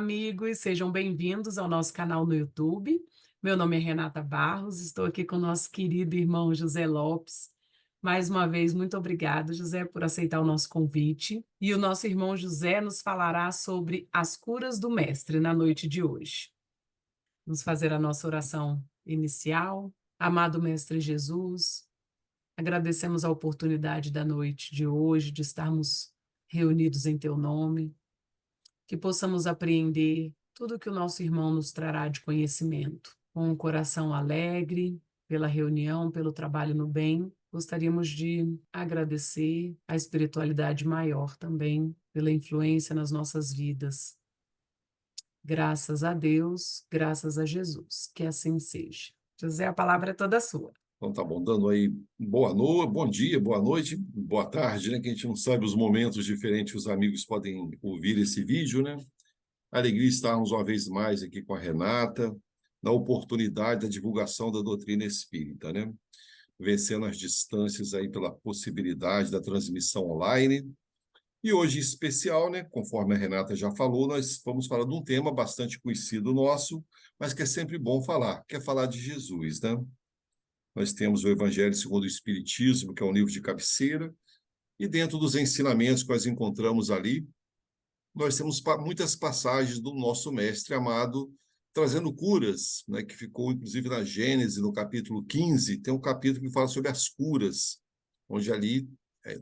amigos, sejam bem-vindos ao nosso canal no YouTube. Meu nome é Renata Barros, estou aqui com o nosso querido irmão José Lopes. Mais uma vez, muito obrigado, José, por aceitar o nosso convite. E o nosso irmão José nos falará sobre as curas do Mestre na noite de hoje. Vamos fazer a nossa oração inicial. Amado Mestre Jesus, agradecemos a oportunidade da noite de hoje, de estarmos reunidos em Teu nome, que possamos apreender tudo que o nosso irmão nos trará de conhecimento. Com um coração alegre pela reunião, pelo trabalho no bem, gostaríamos de agradecer a espiritualidade maior também pela influência nas nossas vidas. Graças a Deus, graças a Jesus, que assim seja. José, a palavra é toda sua. Então tá bom, dando aí boa noite, bom dia, boa noite, boa tarde, né? Que a gente não sabe os momentos diferentes que os amigos podem ouvir esse vídeo, né? Alegria estarmos uma vez mais aqui com a Renata, na oportunidade da divulgação da doutrina espírita, né? Vencendo as distâncias aí pela possibilidade da transmissão online. E hoje, em especial, né? Conforme a Renata já falou, nós vamos falar de um tema bastante conhecido nosso, mas que é sempre bom falar, que é falar de Jesus, né? Nós temos o Evangelho segundo o Espiritismo, que é um livro de cabeceira, e dentro dos ensinamentos que nós encontramos ali, nós temos muitas passagens do nosso mestre amado trazendo curas, né, que ficou inclusive na Gênesis, no capítulo 15, tem um capítulo que fala sobre as curas, onde ali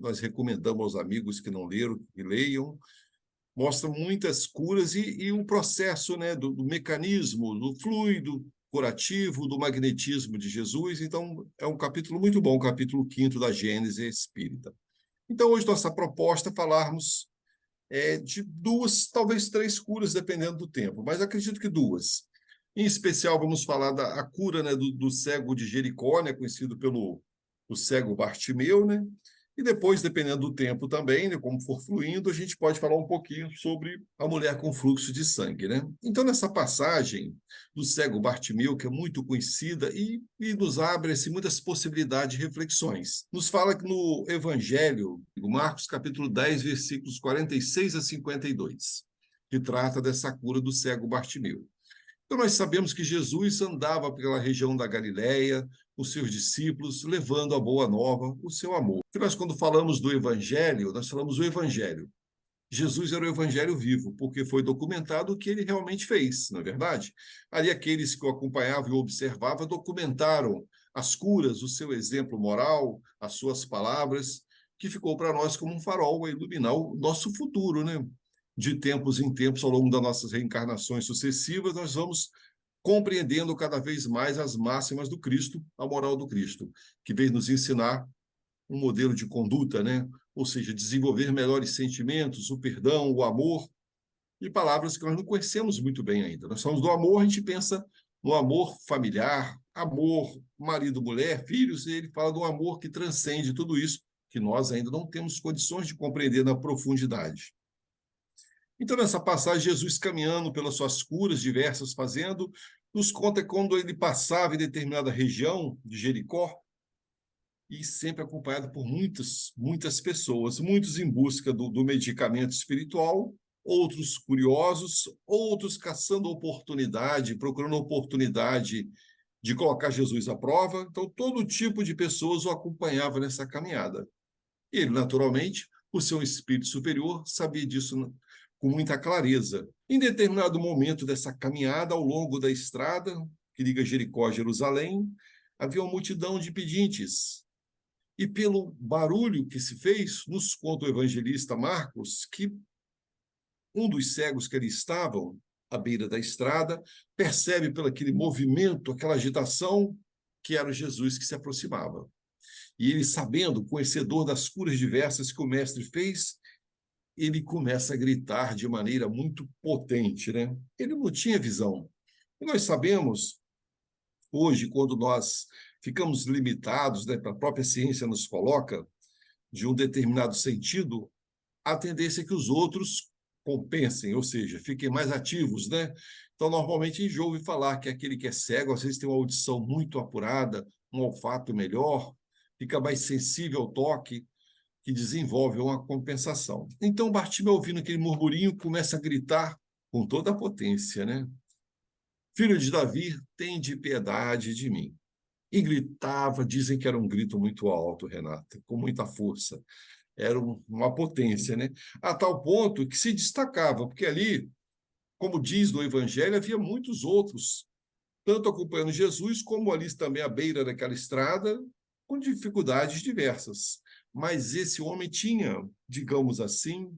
nós recomendamos aos amigos que não leram, que leiam, mostra muitas curas e o processo, né, do mecanismo, do fluido curativo, do magnetismo de Jesus. Então, é um capítulo muito bom, o capítulo 5º da Gênese Espírita. Então, hoje, nossa proposta é falarmos de duas, talvez três curas, dependendo do tempo, mas acredito que duas. Em especial, vamos falar da cura, né, do cego de Jericó, né, conhecido pelo o cego Bartimeu, né? E depois, dependendo do tempo também, né, como for fluindo, a gente pode falar um pouquinho sobre a mulher com fluxo de sangue, né? Então, nessa passagem do cego Bartimeu, que é muito conhecida e nos abre assim, muitas possibilidades de reflexões. Nos fala que no Evangelho, Marcos capítulo 10, versículos 46 a 52, que trata dessa cura do cego Bartimeu. Então, nós sabemos que Jesus andava pela região da Galileia, os seus discípulos, levando a boa nova, o seu amor. E nós, quando falamos do Evangelho, nós falamos do Evangelho. Jesus era o Evangelho vivo, porque foi documentado o que ele realmente fez, não é verdade? Ali, aqueles que o acompanhavam e o observavam documentaram as curas, o seu exemplo moral, as suas palavras, que ficou para nós como um farol a iluminar o nosso futuro, né? De tempos em tempos, ao longo das nossas reencarnações sucessivas, nós vamos compreendendo cada vez mais as máximas do Cristo, a moral do Cristo, que veio nos ensinar um modelo de conduta, né? Ou seja, desenvolver melhores sentimentos, o perdão, o amor, e palavras que nós não conhecemos muito bem ainda. Nós falamos do amor, a gente pensa no amor familiar, amor marido-mulher, filhos, e ele fala do amor que transcende tudo isso, que nós ainda não temos condições de compreender na profundidade. Então, nessa passagem, Jesus caminhando pelas suas curas diversas, fazendo, nos conta quando ele passava em determinada região de Jericó, e sempre acompanhado por muitas pessoas, muitos em busca do medicamento espiritual, outros curiosos, outros caçando oportunidade, procurando oportunidade de colocar Jesus à prova. Então, todo tipo de pessoas o acompanhava nessa caminhada. E ele, naturalmente, por ser um espírito superior, sabia disso com muita clareza. Em determinado momento dessa caminhada, ao longo da estrada que liga Jericó a Jerusalém, havia uma multidão de pedintes. E pelo barulho que se fez, nos conta o evangelista Marcos, que um dos cegos que ali estavam, à beira da estrada, percebe pelo aquele movimento, aquela agitação, que era Jesus que se aproximava. E ele, sabendo, conhecedor das curas diversas que o mestre fez, ele começa a gritar de maneira muito potente, né? Ele não tinha visão. E nós sabemos, hoje, quando nós ficamos limitados, né, para a própria ciência nos coloca, de um determinado sentido, a tendência é que os outros compensem, ou seja, fiquem mais ativos, né? Então, normalmente, a gente ouve falar que aquele que é cego, às vezes tem uma audição muito apurada, um olfato melhor, fica mais sensível ao toque, que desenvolve uma compensação. Então, Bartimeu, ouvindo aquele murmurinho, começa a gritar com toda a potência, né? Filho de Davi, tende piedade de mim. E gritava, dizem que era um grito muito alto, Renata, com muita força. Era uma potência, né? A tal ponto que se destacava, porque ali, como diz no Evangelho, havia muitos outros, tanto acompanhando Jesus, como ali também à beira daquela estrada, com dificuldades diversas. Mas esse homem tinha, digamos assim,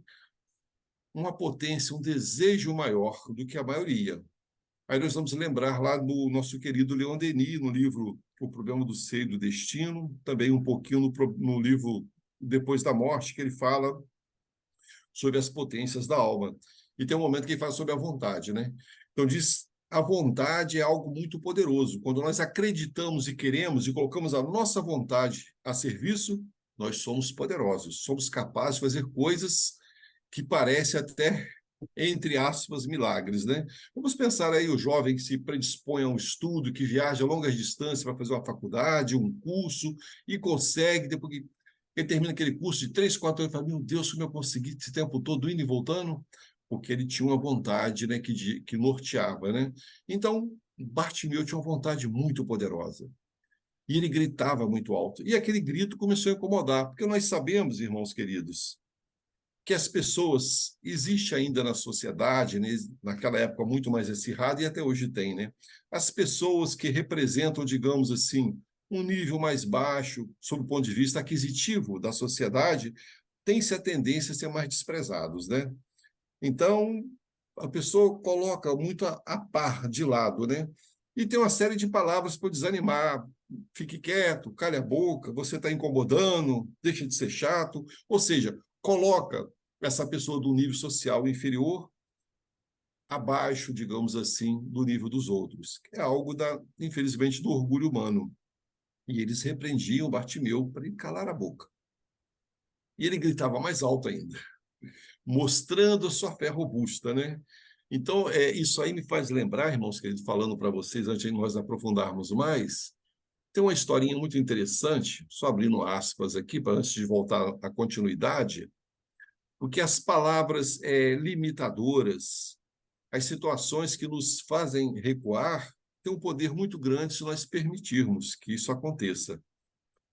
uma potência, um desejo maior do que a maioria. Aí nós vamos lembrar lá no nosso querido Leon Denis, no livro O Problema do Ser e do Destino, também um pouquinho no livro Depois da Morte, que ele fala sobre as potências da alma. E tem um momento que ele fala sobre a vontade, né? Então diz, a vontade é algo muito poderoso. Quando nós acreditamos e queremos e colocamos a nossa vontade a serviço, nós somos poderosos, somos capazes de fazer coisas que parecem até, entre aspas, milagres, né? Vamos pensar aí o jovem que se predispõe a um estudo, que viaja longas distâncias para fazer uma faculdade, um curso, e consegue, depois que ele termina aquele curso de 3, 4 anos, fala, meu Deus, como eu consegui esse tempo todo indo e voltando? Porque ele tinha uma vontade, né, que norteava, né? Então, Bartimeu tinha uma vontade muito poderosa. E ele gritava muito alto. E aquele grito começou a incomodar, porque nós sabemos, irmãos queridos, que as pessoas, existe ainda na sociedade, né, naquela época muito mais acirrada, e até hoje tem, né? As pessoas que representam, digamos assim, um nível mais baixo, sob o ponto de vista aquisitivo da sociedade, tem-se a tendência a ser mais desprezados, né? Então, a pessoa coloca muito a par de lado, né? E tem uma série de palavras para desanimar. Fique quieto, cale a boca, você está incomodando, deixa de ser chato. Ou seja, coloca essa pessoa do nível social inferior abaixo, digamos assim, do nível dos outros. É algo, infelizmente, do orgulho humano. E eles repreendiam Bartimeu para ele calar a boca. E ele gritava mais alto ainda, mostrando a sua fé robusta, né? Então, isso aí me faz lembrar, irmãos queridos, falando para vocês, antes de nós aprofundarmos mais, tem uma historinha muito interessante, só abrindo aspas aqui, para antes de voltar à continuidade, porque as palavras limitadoras, as situações que nos fazem recuar, têm um poder muito grande se nós permitirmos que isso aconteça.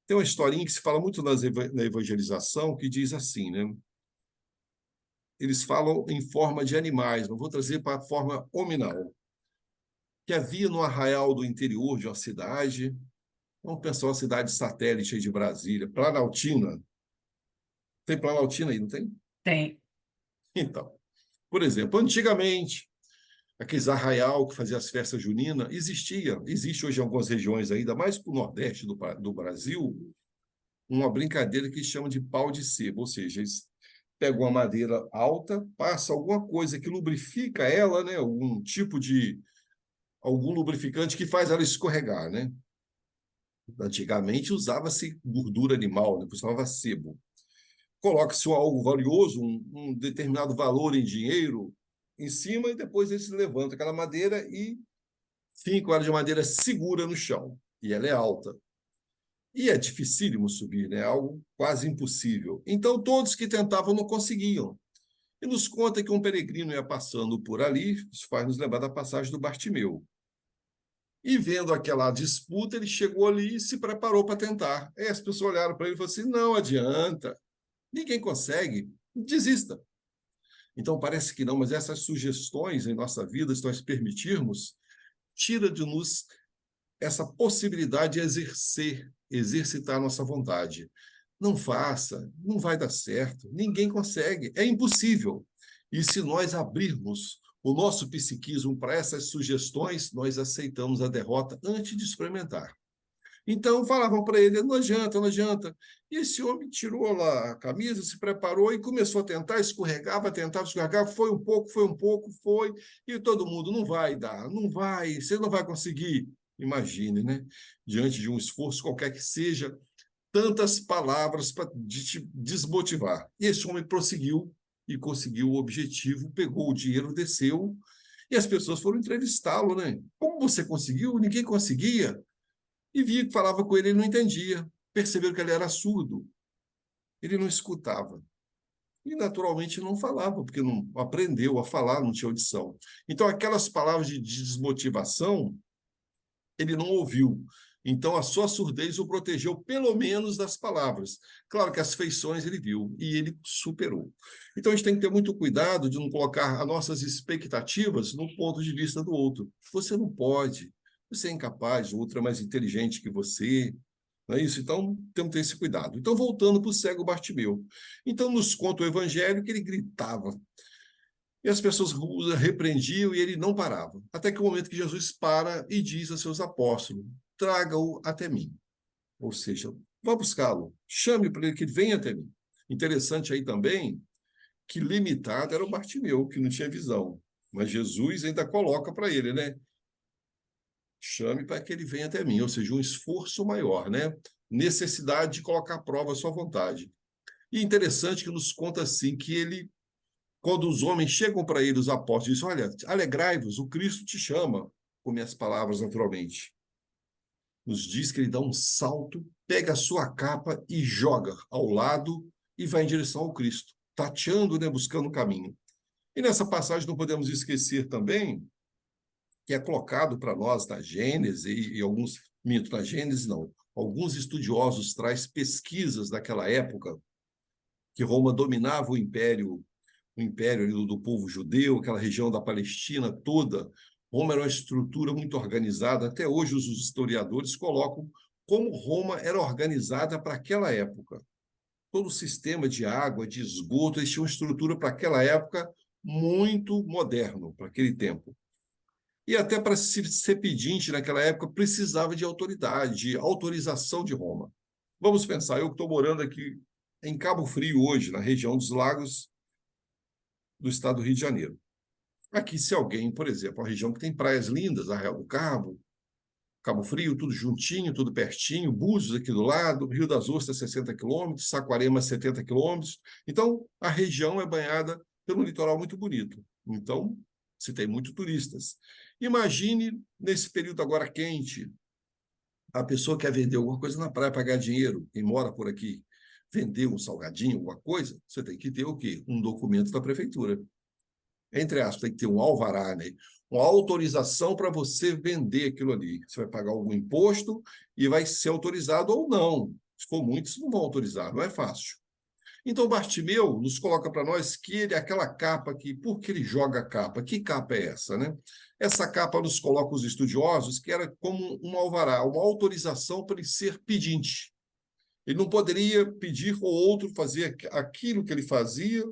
Tem uma historinha que se fala muito na evangelização, que diz assim, né? Eles falam em forma de animais, mas vou trazer para a forma hominal, que havia no arraial do interior de uma cidade, vamos pensar uma cidade satélite aí de Brasília, Planaltina. Tem Planaltina aí, não tem? Tem. Então, por exemplo, antigamente, aqueles arraial que fazia as festas juninas, existe hoje em algumas regiões ainda mais para o nordeste do Brasil, uma brincadeira que chama de pau de sebo, ou seja, eles pegam uma madeira alta, passa alguma coisa que lubrifica ela, né, algum lubrificante que faz ela escorregar, né? Antigamente usava-se gordura animal, depois falava sebo. Coloca-se algo valioso, um determinado valor em dinheiro em cima e depois ele se levanta aquela madeira e finca ela de madeira segura no chão. E ela é alta. E é dificílimo subir, né? É algo quase impossível. Então, todos que tentavam não conseguiam. E nos conta que um peregrino ia passando por ali, isso faz nos lembrar da passagem do Bartimeu. E vendo aquela disputa, ele chegou ali e se preparou para tentar. Aí as pessoas olharam para ele e falaram assim: não adianta, ninguém consegue, desista. Então parece que não, mas essas sugestões em nossa vida, se nós permitirmos, tira de nós essa possibilidade de exercitar a nossa vontade. Não faça, não vai dar certo, ninguém consegue, é impossível. E se nós abrirmos o nosso psiquismo para essas sugestões, nós aceitamos a derrota antes de experimentar. Então falavam para ele, não adianta, não adianta. E esse homem tirou lá a camisa, se preparou e começou a tentar, escorregava, tentava escorregar, foi um pouco, foi, e todo mundo, não vai dar, não vai, você não vai conseguir. Imagine, né? Diante de um esforço qualquer que seja, tantas palavras para te desmotivar. E esse homem prosseguiu e conseguiu o objetivo, pegou o dinheiro, desceu, e as pessoas foram entrevistá-lo, né? Como você conseguiu? Ninguém conseguia. E via que falava com ele, ele não entendia. Perceberam que ele era surdo. Ele não escutava. E, naturalmente, não falava, porque não aprendeu a falar, não tinha audição. Então, aquelas palavras de desmotivação, ele não ouviu. Então, a sua surdez o protegeu, pelo menos, das palavras. Claro que as feições ele viu e ele superou. Então, a gente tem que ter muito cuidado de não colocar as nossas expectativas no ponto de vista do outro. Você não pode, você é incapaz, o outro é mais inteligente que você, não é isso? Então, temos que ter esse cuidado. Então, voltando para o cego Bartimeu. Então, nos conta o evangelho que ele gritava. E as pessoas o repreendiam e ele não parava. Até que o momento que Jesus para e diz a seus apóstolos: traga-o até mim. Ou seja, vá buscá-lo, chame para ele que ele venha até mim. Interessante aí também que limitado era o Bartimeu, que não tinha visão. Mas Jesus ainda coloca para ele, né? Chame para que ele venha até mim. Ou seja, um esforço maior, né? Necessidade de colocar à prova a sua vontade. E interessante que nos conta assim que ele, quando os homens chegam para ele, os apóstolos, dizem: olha, alegrai-vos, o Cristo te chama, com minhas palavras naturalmente. Nos diz que ele dá um salto, pega a sua capa e joga ao lado e vai em direção ao Cristo, tateando, né, buscando o caminho. E nessa passagem não podemos esquecer também que é colocado para nós na Gênese, e alguns, minto, na Gênese não, alguns estudiosos traz pesquisas daquela época, que Roma dominava o império do povo judeu, aquela região da Palestina toda. Roma era uma estrutura muito organizada. Até hoje, os historiadores colocam como Roma era organizada para aquela época. Todo o sistema de água, de esgoto, eles tinham uma estrutura para aquela época muito moderno, para aquele tempo. E até para ser pedinte naquela época, precisava de autoridade, de autorização de Roma. Vamos pensar, eu que estou morando aqui em Cabo Frio hoje, na região dos lagos do estado do Rio de Janeiro. Aqui, se alguém, por exemplo, uma região que tem praias lindas, Arraial do Cabo, Cabo Frio, tudo juntinho, tudo pertinho, Búzios aqui do lado, Rio das Ostras, 60 quilômetros, Saquarema, 70 quilômetros. Então, a região é banhada pelo litoral muito bonito. Então, se tem muitos turistas. Imagine, nesse período agora quente, a pessoa quer vender alguma coisa na praia, pagar dinheiro, quem mora por aqui, vender um salgadinho, alguma coisa, você tem que ter o quê? Um documento da prefeitura. Entre aspas, tem que ter um alvará, né? Uma autorização para você vender aquilo ali. Você vai pagar algum imposto e vai ser autorizado ou não. Se for muitos, não vão autorizar, não é fácil. Então, Bartimeu nos coloca para nós que ele, aquela capa que, por que ele joga a capa? Que capa é essa, né? Essa capa nos coloca os estudiosos que era como um alvará, uma autorização para ele ser pedinte. Ele não poderia pedir ao outro fazer aquilo que ele fazia,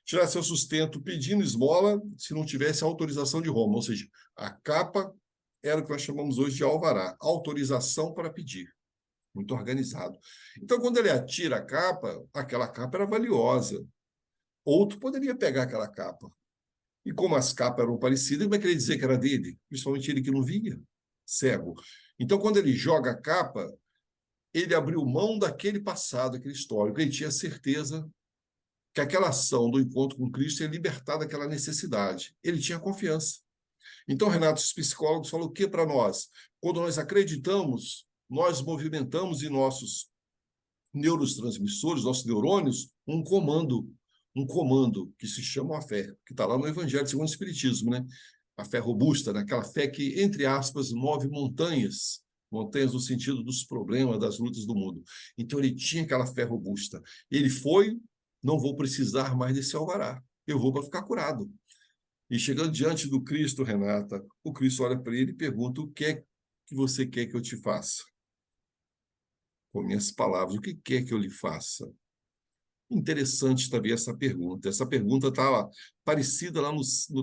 tirar seu sustento pedindo esmola, se não tivesse autorização de Roma. Ou seja, a capa era o que nós chamamos hoje de alvará, autorização para pedir. Muito organizado. Então, quando ele atira a capa, aquela capa era valiosa. Outro poderia pegar aquela capa. E como as capas eram parecidas, como é que ele dizer que era dele? Principalmente ele que não via, cego. Então, quando ele joga a capa, ele abriu mão daquele passado, aquele histórico. Ele tinha certeza que aquela ação do encontro com Cristo ia libertar daquela necessidade. Ele tinha confiança. Então, Renato, os psicólogos falam o que para nós? Quando nós acreditamos, nós movimentamos em nossos neurotransmissores, nossos neurônios, um comando que se chama a fé, que está lá no Evangelho segundo o Espiritismo, né? A fé robusta, né? Aquela fé que, entre aspas, move montanhas, montanhas no sentido dos problemas, das lutas do mundo. Então ele tinha aquela fé robusta. Ele foi, não vou precisar mais desse alvará, eu vou para ficar curado. E chegando diante do Cristo, Renata, o Cristo olha para ele e pergunta: o que é que você quer que eu te faça? Com minhas palavras, o que quer que eu lhe faça? Interessante também essa pergunta. Essa pergunta está parecida lá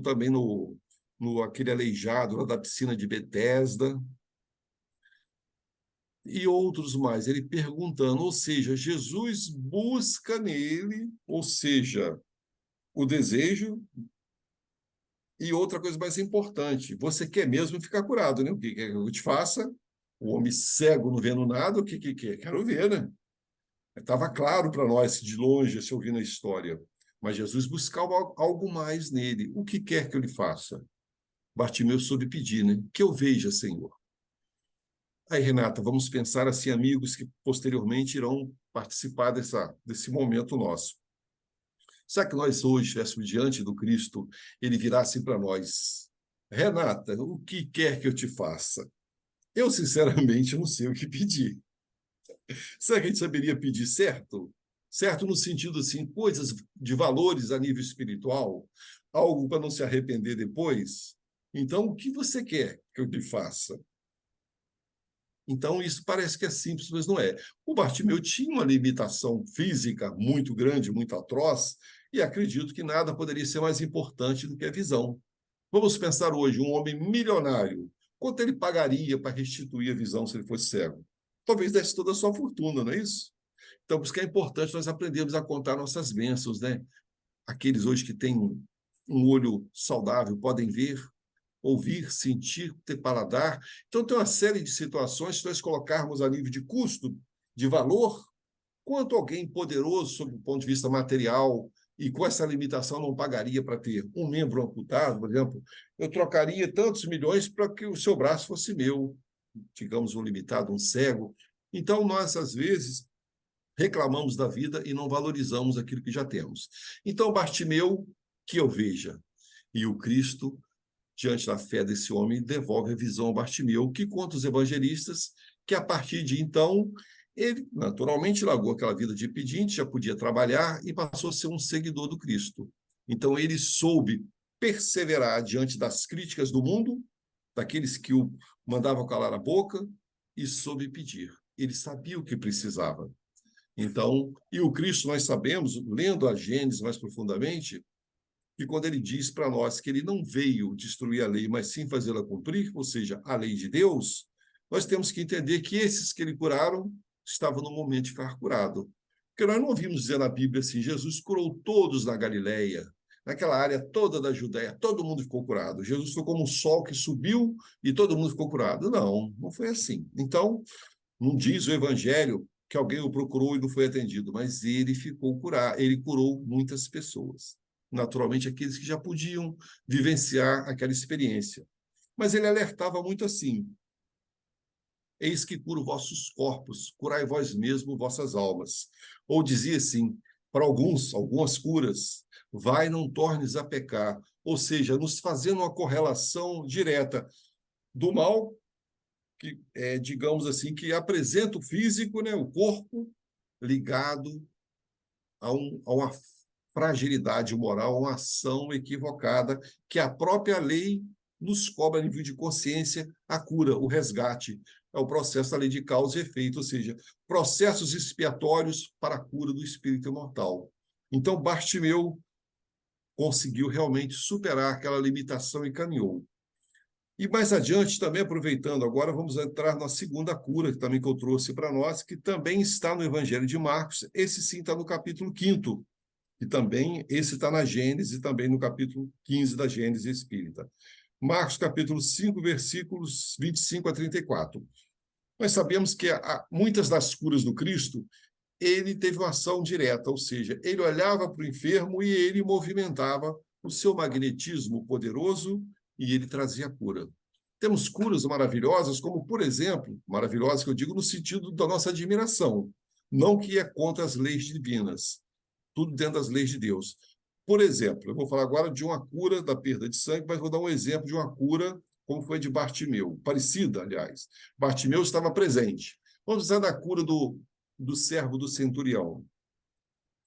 também no aquele aleijado lá da piscina de Betesda e outros mais. Ele perguntando, ou seja, Jesus busca nele, ou seja, o desejo. E outra coisa mais importante, você quer mesmo ficar curado, né? O que quer que eu te faça? O homem cego não vendo nada, o que quer? Quero ver, né? Estava claro para nós de longe, se ouvindo a história. Mas Jesus buscava algo mais nele. O que quer que eu lhe faça? Bartimeu soube pedir, né? Que eu veja, Senhor. Aí, Renata, vamos pensar assim, amigos que posteriormente irão participar desse momento nosso. Será que nós hoje estivéssemos diante do Cristo, ele virasse para nós: Renata, o que quer que eu te faça? Eu, sinceramente, não sei o que pedir. Será que a gente saberia pedir certo? Certo no sentido assim, coisas de valores a nível espiritual, algo para não se arrepender depois? Então, o que você quer que eu te faça? Então, isso parece que é simples, mas não é. O Bartimeu tinha uma limitação física muito grande, muito atroz, e acredito que nada poderia ser mais importante do que a visão. Vamos pensar hoje, um homem milionário, quanto ele pagaria para restituir a visão se ele fosse cego? Talvez desse toda a sua fortuna, não é isso? Então, por isso que é importante nós aprendermos a contar nossas bênçãos, né? Aqueles hoje que têm um olho saudável podem ver, ouvir, sentir, ter paladar. Então, tem uma série de situações, se nós colocarmos a nível de custo, de valor, quanto alguém poderoso, sob o ponto de vista material, e com essa limitação não pagaria para ter um membro amputado, por exemplo, eu trocaria tantos milhões para que o seu braço fosse meu, digamos, um limitado, um cego. Então, nós, às vezes, reclamamos da vida e não valorizamos aquilo que já temos. Então, Bartimeu, que eu veja, e o Cristo, diante da fé desse homem, devolve a visão ao Bartimeu, que conta os evangelistas, que a partir de então, ele naturalmente largou aquela vida de pedinte, já podia trabalhar e passou a ser um seguidor do Cristo. Então, ele soube perseverar diante das críticas do mundo, daqueles que o mandavam calar a boca, e soube pedir. Ele sabia o que precisava. Então, e o Cristo, nós sabemos, lendo a Gênesis mais profundamente, que quando ele diz para nós que ele não veio destruir a lei, mas sim fazê-la cumprir, ou seja, a lei de Deus, nós temos que entender que esses que ele curaram estavam no momento de ficar curado. Porque nós não ouvimos dizer na Bíblia assim, Jesus curou todos na Galileia, naquela área toda da Judéia, todo mundo ficou curado. Jesus foi como um sol que subiu e todo mundo ficou curado. Não, não foi assim. Então, não diz o Evangelho que alguém o procurou e não foi atendido, mas ele ficou curado, ele curou muitas pessoas. Naturalmente, aqueles que já podiam vivenciar aquela experiência. Mas ele alertava muito assim: eis que curo vossos corpos, curai vós mesmos vossas almas. Ou dizia assim, para algumas curas, vai, não tornes a pecar. Ou seja, nos fazendo uma correlação direta do mal que digamos assim, que apresenta o físico, né, o corpo, ligado a uma fragilidade moral, a uma ação equivocada, que a própria lei nos cobra a nível de consciência a cura, o resgate. É o processo da lei de causa e efeito, ou seja, processos expiatórios para a cura do espírito imortal. Então, Bartimeu conseguiu realmente superar aquela limitação e caminhou. E mais adiante, também aproveitando agora, vamos entrar na segunda cura, que também que eu trouxe para nós, que também está no Evangelho de Marcos. Esse sim está no capítulo 5º, e também esse está na Gênesis, e também no capítulo 15 da Gênesis Espírita. Marcos, capítulo 5, versículos 25 a 34. Nós sabemos que muitas das curas do Cristo, ele teve uma ação direta, ou seja, ele olhava para o enfermo e ele movimentava o seu magnetismo poderoso e ele trazia cura. Temos curas maravilhosas, como, por exemplo, maravilhosas que eu digo no sentido da nossa admiração, não que é contra as leis divinas, tudo dentro das leis de Deus. Por exemplo, eu vou falar agora de uma cura da perda de sangue, mas vou dar um exemplo de uma cura como foi de Bartimeu, parecida, aliás. Bartimeu estava presente. Vamos usar da cura do servo do centurião,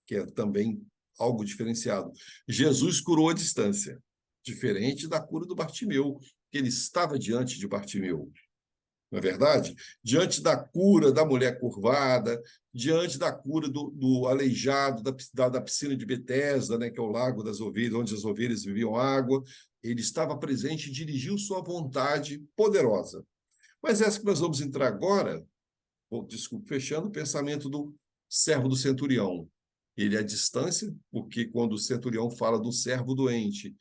que é também algo diferenciado. Jesus curou à distância, diferente da cura do Bartimeu, que ele estava diante de Bartimeu. Não é verdade? Diante da cura da mulher curvada, diante da cura do aleijado da piscina de Betesda, né, que é o lago das ovelhas, onde as ovelhas viviam água, ele estava presente e dirigiu sua vontade poderosa. Mas essa que nós vamos entrar agora, desculpe, fechando o pensamento do servo do centurião. Ele é à distância, porque quando o centurião fala do servo doente,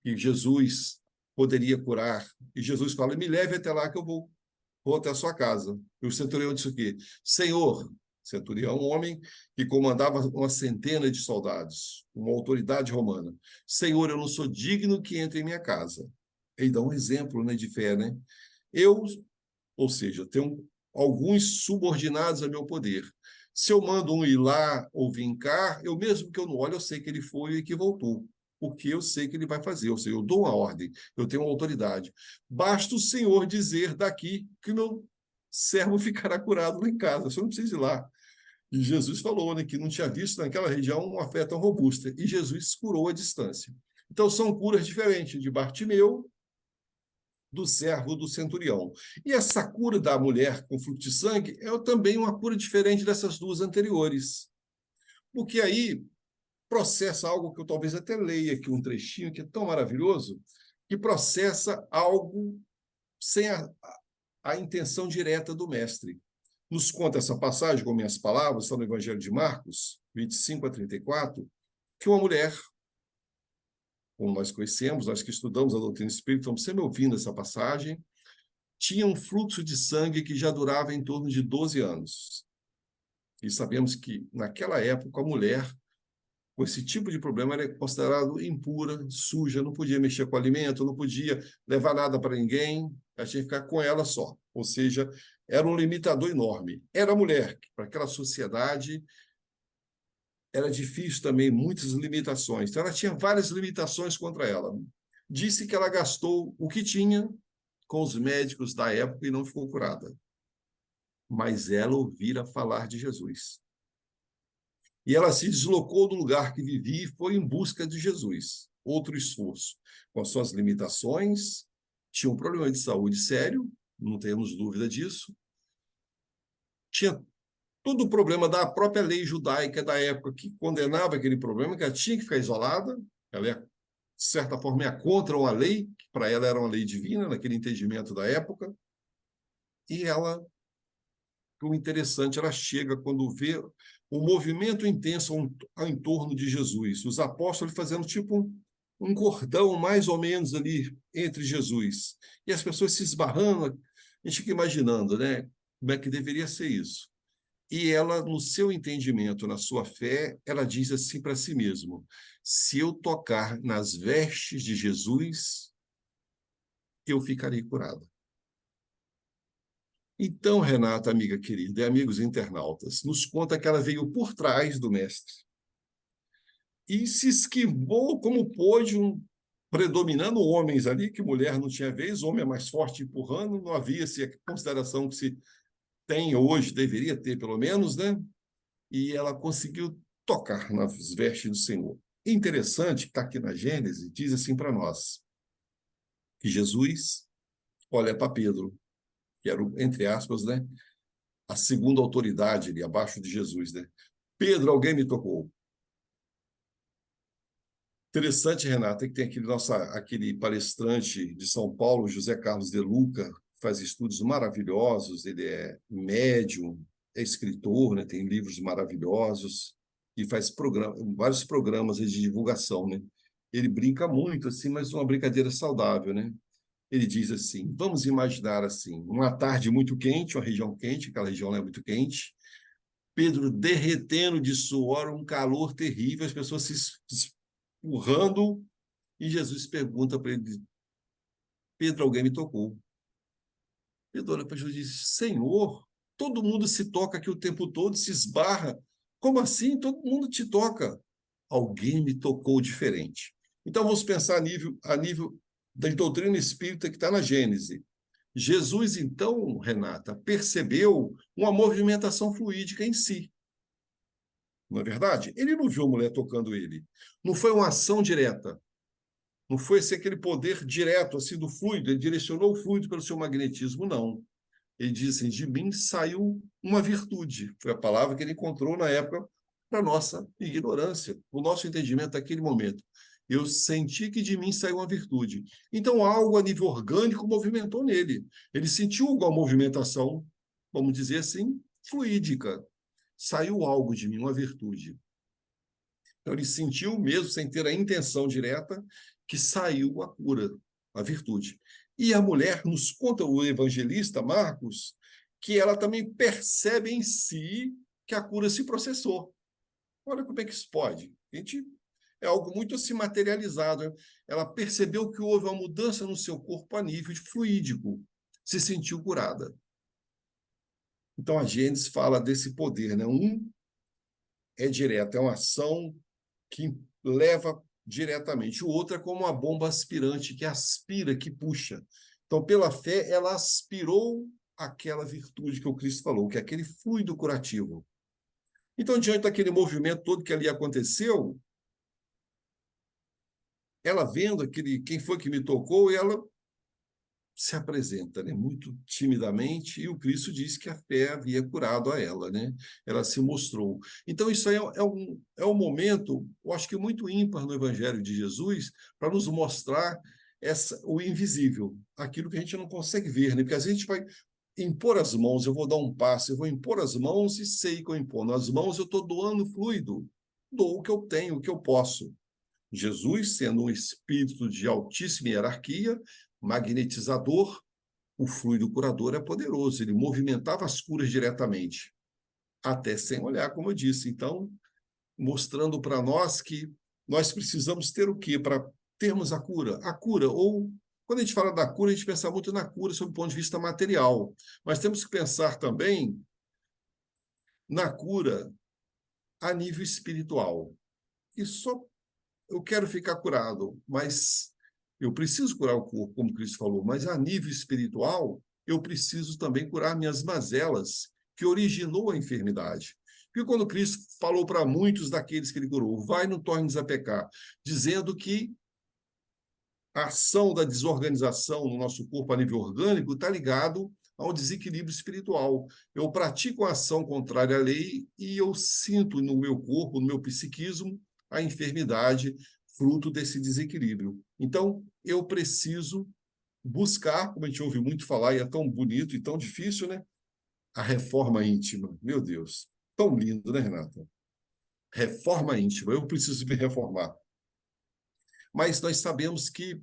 que Jesus poderia curar, e Jesus fala, me leve até lá que eu vou até a sua casa. E o centurião disse o quê? Senhor, centurião, um homem que comandava uma centena de soldados, uma autoridade romana. Senhor, eu não sou digno que entre em minha casa. Ele dá um exemplo, né, de fé, né? Ou seja, tem alguns subordinados a meu poder. Se eu mando um ir lá ou vir cá, eu mesmo que eu não olhe, eu sei que ele foi e que voltou, porque eu sei que ele vai fazer, ou seja, eu dou uma ordem, eu tenho uma autoridade. Basta o Senhor dizer daqui que o meu servo ficará curado lá em casa, você não precisa ir lá. E Jesus falou, né, que não tinha visto naquela região uma fé tão robusta, e Jesus curou a distância. Então, são curas diferentes de Bartimeu, do servo do centurião. E essa cura da mulher com fluxo de sangue é também uma cura diferente dessas duas anteriores. Porque aí processa algo que eu talvez até leia aqui um trechinho, que é tão maravilhoso, que processa algo sem a intenção direta do mestre. Nos conta essa passagem, com minhas palavras, está no Evangelho de Marcos, 25 a 34, que uma mulher, como nós conhecemos, nós que estudamos a doutrina espírita, estamos sempre ouvindo essa passagem, tinha um fluxo de sangue que já durava em torno de 12 anos. E sabemos que, naquela época, a mulher, com esse tipo de problema, era considerada impura, suja, não podia mexer com alimento, não podia levar nada para ninguém, ela tinha que ficar com ela só. Ou seja, era um limitador enorme. Era a mulher, que para aquela sociedade era difícil também, muitas limitações. Então, ela tinha várias limitações contra ela. Disse que ela gastou o que tinha com os médicos da época e não ficou curada. Mas ela ouvira falar de Jesus. E ela se deslocou do lugar que vivia e foi em busca de Jesus. Outro esforço. Com as suas limitações, tinha um problema de saúde sério, não temos dúvida disso. Tinha todo o problema da própria lei judaica da época que condenava aquele problema, que ela tinha que ficar isolada. Ela é, de certa forma, é contra uma lei, que para ela era uma lei divina, naquele entendimento da época. E ela, o interessante, ela chega quando vê o movimento intenso em torno de Jesus. Os apóstolos fazendo tipo um cordão, mais ou menos, ali entre Jesus. E as pessoas se esbarrando, a gente fica imaginando, né? Como é que deveria ser isso? E ela, no seu entendimento, na sua fé, ela diz assim para si mesma: se eu tocar nas vestes de Jesus, eu ficarei curada. Então, Renata, amiga querida, e amigos internautas, nos conta que ela veio por trás do mestre e se esquivou como pôde, predominando homens ali, que mulher não tinha vez, homem é mais forte empurrando, não havia essa consideração que se tem hoje, deveria ter pelo menos, né? E ela conseguiu tocar nas vestes do Senhor. Interessante que está aqui na Gênesis, diz assim para nós, que Jesus olha para Pedro, que era, entre aspas, né, a segunda autoridade ali, abaixo de Jesus, né? Pedro, alguém me tocou. Interessante, Renata, que tem aquele palestrante de São Paulo, José Carlos de Luca, faz estudos maravilhosos, ele é médium, é escritor, né, tem livros maravilhosos e faz vários programas de divulgação, né? Ele brinca muito, assim, mas uma brincadeira saudável, né? Ele diz assim, vamos imaginar assim, uma tarde muito quente, uma região quente, aquela região não é muito quente, Pedro derretendo de suor, um calor terrível, as pessoas se empurrando, e Jesus pergunta para ele, Pedro, alguém me tocou. Pedro olha para Jesus e diz, Senhor, todo mundo se toca aqui o tempo todo, se esbarra. Como assim? Todo mundo te toca. Alguém me tocou diferente. Então, vamos pensar a nível da doutrina espírita que está na Gênese. Jesus, então, Renata, percebeu uma movimentação fluídica em si. Não é verdade? Ele não viu a mulher tocando ele. Não foi uma ação direta. Não foi assim, aquele poder direto assim, do fluido. Ele direcionou o fluido pelo seu magnetismo, não. Ele diz assim, de mim saiu uma virtude. Foi a palavra que ele encontrou na época para nossa ignorância, o nosso entendimento naquele momento. Eu senti que de mim saiu uma virtude. Então, algo a nível orgânico movimentou nele. Ele sentiu alguma movimentação, vamos dizer assim, fluídica. Saiu algo de mim, uma virtude. Então, ele sentiu, mesmo sem ter a intenção direta, que saiu a cura, a virtude. E a mulher nos conta, o evangelista Marcos, que ela também percebe em si que a cura se processou. Olha como é que isso pode. É algo muito assim materializado. Ela percebeu que houve uma mudança no seu corpo a nível fluídico. Se sentiu curada. Então, a Gênesis fala desse poder, né? Um é direto, é uma ação que leva diretamente. O outro é como uma bomba aspirante que aspira, que puxa. Então, pela fé, ela aspirou aquela virtude que o Cristo falou, que é aquele fluido curativo. Então, diante daquele movimento todo que ali aconteceu, ela vendo aquele quem foi que me tocou, ela se apresenta, né, muito timidamente, e o Cristo disse que a fé havia curado a ela, né? Ela se mostrou. Então, isso aí é um momento, eu acho que muito ímpar no Evangelho de Jesus, para nos mostrar o invisível, aquilo que a gente não consegue ver, né? Porque às vezes a gente vai impor as mãos, eu vou dar um passo, eu vou impor as mãos e sei que eu impondo as mãos, eu estou doando fluido, dou o que eu tenho, o que eu posso. Jesus, sendo um espírito de altíssima hierarquia, magnetizador, o fluido curador é poderoso, ele movimentava as curas diretamente, até sem olhar, como eu disse. Então, mostrando para nós que nós precisamos ter o quê para termos a cura? A cura, ou quando a gente fala da cura, a gente pensa muito na cura sob o ponto de vista material, mas temos que pensar também na cura a nível espiritual. E só eu quero ficar curado, mas eu preciso curar o corpo, como Cristo falou, mas a nível espiritual, eu preciso também curar minhas mazelas, que originou a enfermidade. Porque quando Cristo falou para muitos daqueles que ele curou, vai, não tornes a pecar, dizendo que a ação da desorganização no nosso corpo a nível orgânico está ligado ao desequilíbrio espiritual. Eu pratico a ação contrária à lei e eu sinto no meu corpo, no meu psiquismo, a enfermidade fruto desse desequilíbrio. Então, eu preciso buscar, como a gente ouve muito falar, e é tão bonito e tão difícil, né? A reforma íntima. Meu Deus, tão lindo, né, Renata? Reforma íntima. Eu preciso me reformar. Mas nós sabemos que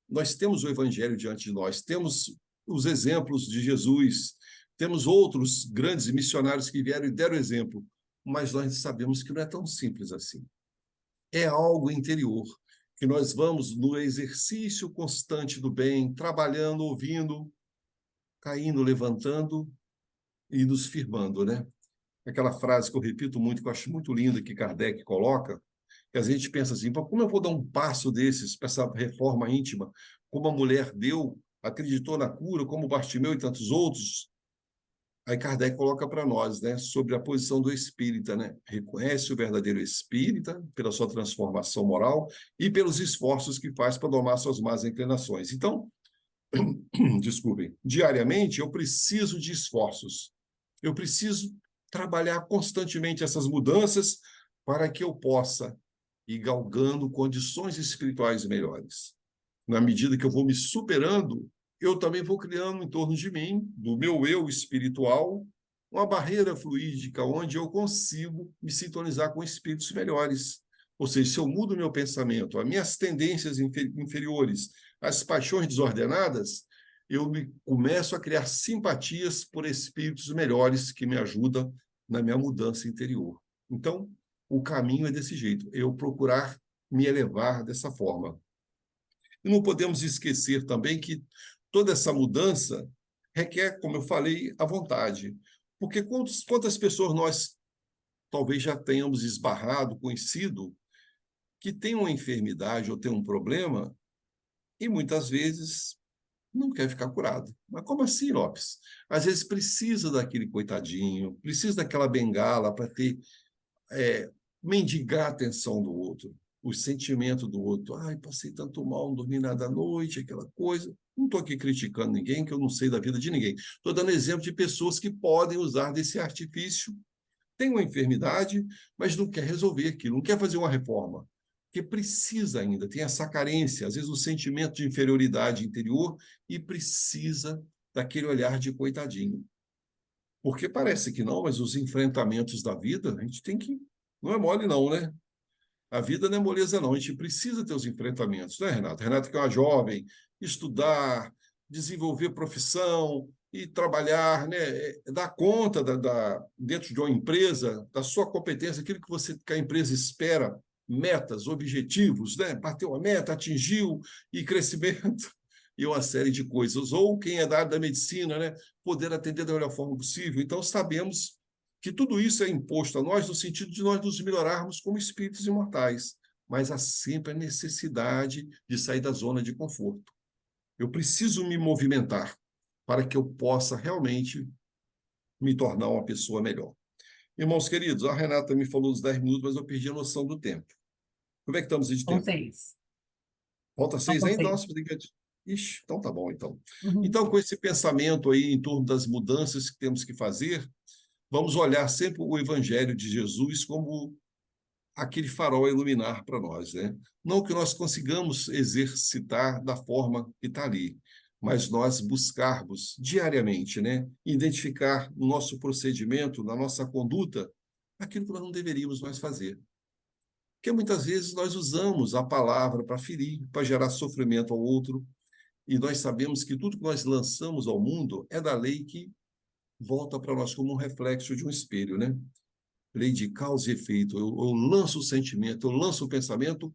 nós temos o Evangelho diante de nós, temos os exemplos de Jesus, temos outros grandes missionários que vieram e deram exemplo, mas nós sabemos que não é tão simples assim. É algo interior, que nós vamos no exercício constante do bem, trabalhando, ouvindo, caindo, levantando e nos firmando, né? Aquela frase que eu repito muito, que eu acho muito linda, que Kardec coloca, que a gente pensa assim, como eu vou dar um passo desses para essa reforma íntima? Como a mulher deu, acreditou na cura, como Bartimeu e tantos outros. Aí Kardec coloca para nós, né, sobre a posição do espírita, né? Reconhece o verdadeiro espírita pela sua transformação moral e pelos esforços que faz para domar suas más inclinações. Então, desculpem, diariamente eu preciso de esforços. Eu preciso trabalhar constantemente essas mudanças para que eu possa ir galgando condições espirituais melhores. Na medida que eu vou me superando, eu também vou criando em torno de mim, do meu eu espiritual, uma barreira fluídica onde eu consigo me sintonizar com espíritos melhores. Ou seja, se eu mudo meu pensamento, as minhas tendências inferiores, as paixões desordenadas, começo a criar simpatias por espíritos melhores que me ajudam na minha mudança interior. Então, o caminho é desse jeito, eu procurar me elevar dessa forma. E não podemos esquecer também que toda essa mudança requer, como eu falei, a vontade. Porque quantas pessoas nós talvez já tenhamos esbarrado, conhecido, que têm uma enfermidade ou têm um problema e muitas vezes não quer ficar curado. Mas como assim, Lopes? Às vezes precisa daquele coitadinho, precisa daquela bengala para ter mendigar a atenção do outro, o sentimento do outro. Ai, passei tanto mal, não dormi nada à noite, aquela coisa. Não estou aqui criticando ninguém, que eu não sei da vida de ninguém. Estou dando exemplo de pessoas que podem usar desse artifício, tem uma enfermidade, mas não quer resolver aquilo, não quer fazer uma reforma, porque precisa ainda, tem essa carência, às vezes o sentimento de inferioridade interior e precisa daquele olhar de coitadinho. Porque parece que não, mas os enfrentamentos da vida, a gente tem que. Não é mole, não, né? A vida não é moleza, não. A gente precisa ter os enfrentamentos, né, Renata? Renata, que é uma jovem, estudar, desenvolver profissão e trabalhar, né? Dar conta dentro de uma empresa, da sua competência, aquilo que a empresa espera, metas, objetivos, né? Bateu a meta, atingiu, e crescimento. e uma série de coisas. Ou quem é da área da medicina, né, poder atender da melhor forma possível. Então, sabemos que tudo isso é imposto a nós no sentido de nós nos melhorarmos como espíritos imortais, mas há sempre a necessidade de sair da zona de conforto. Eu preciso me movimentar para que eu possa realmente me tornar uma pessoa melhor. Irmãos queridos, a Renata me falou dos 10 minutos, mas eu perdi a noção do tempo. Como é que estamos de Com tempo? 6. Falta 6 Com ainda? 6. Nossa, ixi, então tá bom, então. Uhum. Então, com esse pensamento aí em torno das mudanças que temos que fazer, vamos olhar sempre o Evangelho de Jesus como aquele farol a iluminar para nós, né? Não que nós consigamos exercitar da forma que está ali, mas nós buscarmos diariamente, né? Identificar no nosso procedimento, na nossa conduta, aquilo que nós não deveríamos mais fazer. Porque muitas vezes nós usamos a palavra para ferir, para gerar sofrimento ao outro, e nós sabemos que tudo que nós lançamos ao mundo é da lei que volta para nós como um reflexo de um espelho, né? Lei de causa e efeito. Eu lanço o sentimento, eu lanço o pensamento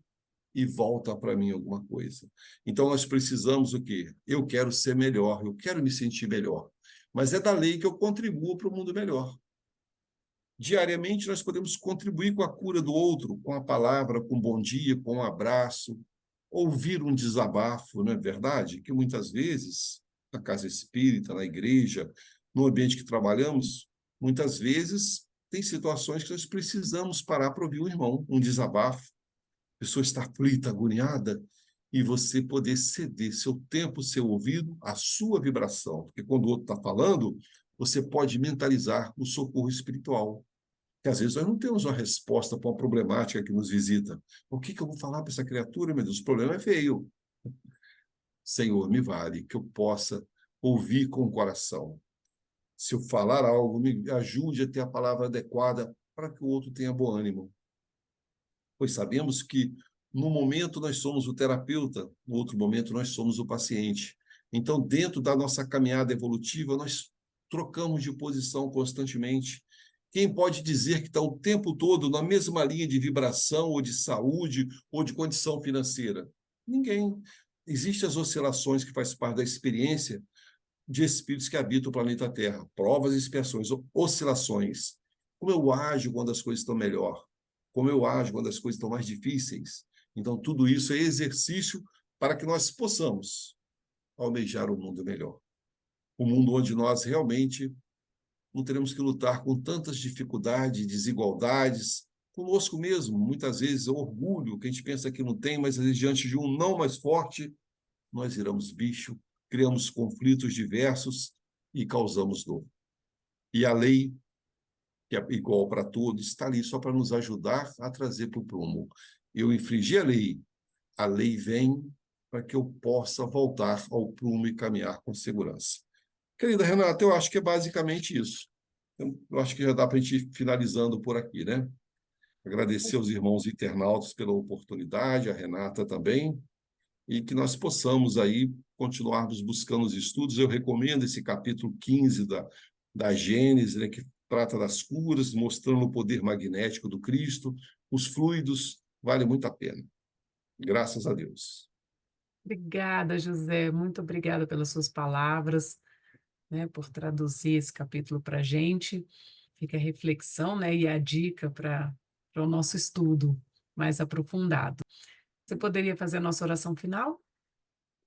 e volta para mim alguma coisa. Então nós precisamos o quê? Eu quero ser melhor, eu quero me sentir melhor. Mas é da lei que eu contribuo para o mundo melhor. Diariamente nós podemos contribuir com a cura do outro, com a palavra, com um bom dia, com um abraço, ouvir um desabafo, não é verdade? Que muitas vezes, na casa espírita, na igreja, no ambiente que trabalhamos, muitas vezes tem situações que nós precisamos parar para ouvir um irmão, um desabafo. A pessoa está aflita, agoniada, e você poder ceder seu tempo, seu ouvido, a sua vibração. Porque quando o outro está falando, você pode mentalizar o socorro espiritual. Que às vezes nós não temos uma resposta para uma problemática que nos visita. O que eu vou falar para essa criatura, meu Deus? O problema é feio. Senhor, me vale que eu possa ouvir com o coração. Se eu falar algo, me ajude a ter a palavra adequada para que o outro tenha bom ânimo. Pois sabemos que no momento nós somos o terapeuta, no outro momento nós somos o paciente. Então, dentro da nossa caminhada evolutiva, nós trocamos de posição constantemente. Quem pode dizer que está o tempo todo na mesma linha de vibração, ou de saúde, ou de condição financeira? Ninguém. Existem as oscilações que faz parte da experiência de espíritos que habitam o planeta Terra, provas e expiações, oscilações. Como eu ajo quando as coisas estão melhor? Como eu ajo quando as coisas estão mais difíceis? Então, tudo isso é exercício para que nós possamos almejar um mundo melhor. Um mundo onde nós realmente não teremos que lutar com tantas dificuldades, desigualdades, conosco mesmo. Muitas vezes é orgulho que a gente pensa que não tem, mas diante de um não mais forte, nós viramos bicho, criamos conflitos diversos e causamos dor. E a lei, que é igual para todos, está ali só para nos ajudar a trazer para o prumo. Eu infringi a lei vem para que eu possa voltar ao prumo e caminhar com segurança. Querida Renata, eu acho que é basicamente isso. Eu acho que já dá para a gente ir finalizando por aqui, né? Agradecer aos irmãos internautas pela oportunidade, a Renata também, e que nós possamos aí continuarmos buscando os estudos. Eu recomendo esse capítulo 15 da Gênesis, né, que trata das curas, mostrando o poder magnético do Cristo, os fluidos, vale muito a pena. Graças a Deus. Obrigada, José. Muito obrigada pelas suas palavras, né, por traduzir esse capítulo para a gente. Fica a reflexão, né, e a dica para o nosso estudo mais aprofundado. Você poderia fazer a nossa oração final?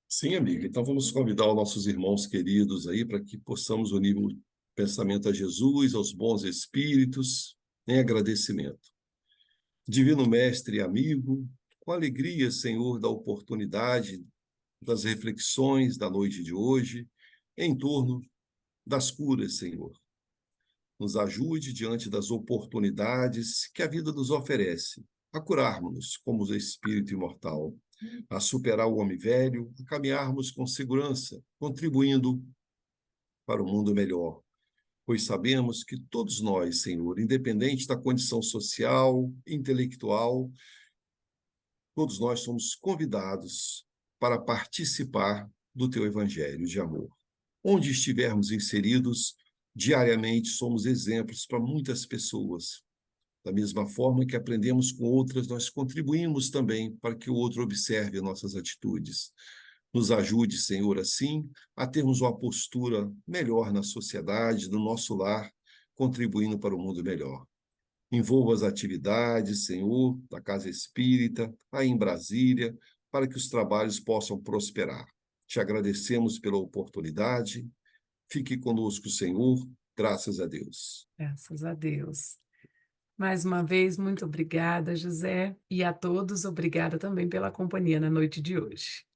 Sim, amiga. Então vamos convidar os nossos irmãos queridos aí para que possamos unir o pensamento a Jesus, aos bons espíritos, em agradecimento. Divino Mestre e amigo, com alegria, Senhor, da oportunidade das reflexões da noite de hoje em torno das curas, Senhor. Nos ajude diante das oportunidades que a vida nos oferece, a curarmos-nos como o espírito imortal, a superar o homem velho, a caminharmos com segurança, contribuindo para o mundo melhor. Pois sabemos que todos nós, Senhor, independente da condição social, intelectual, todos nós somos convidados para participar do teu evangelho de amor. Onde estivermos inseridos, diariamente somos exemplos para muitas pessoas. Da mesma forma que aprendemos com outras, nós contribuímos também para que o outro observe nossas atitudes. Nos ajude, Senhor, assim, a termos uma postura melhor na sociedade, no nosso lar, contribuindo para um mundo melhor. Envolva as atividades, Senhor, da Casa Espírita, aí em Brasília, para que os trabalhos possam prosperar. Te agradecemos pela oportunidade. Fique conosco, Senhor. Graças a Deus. Graças a Deus. Mais uma vez, muito obrigada, José, e a todos, obrigada também pela companhia na noite de hoje.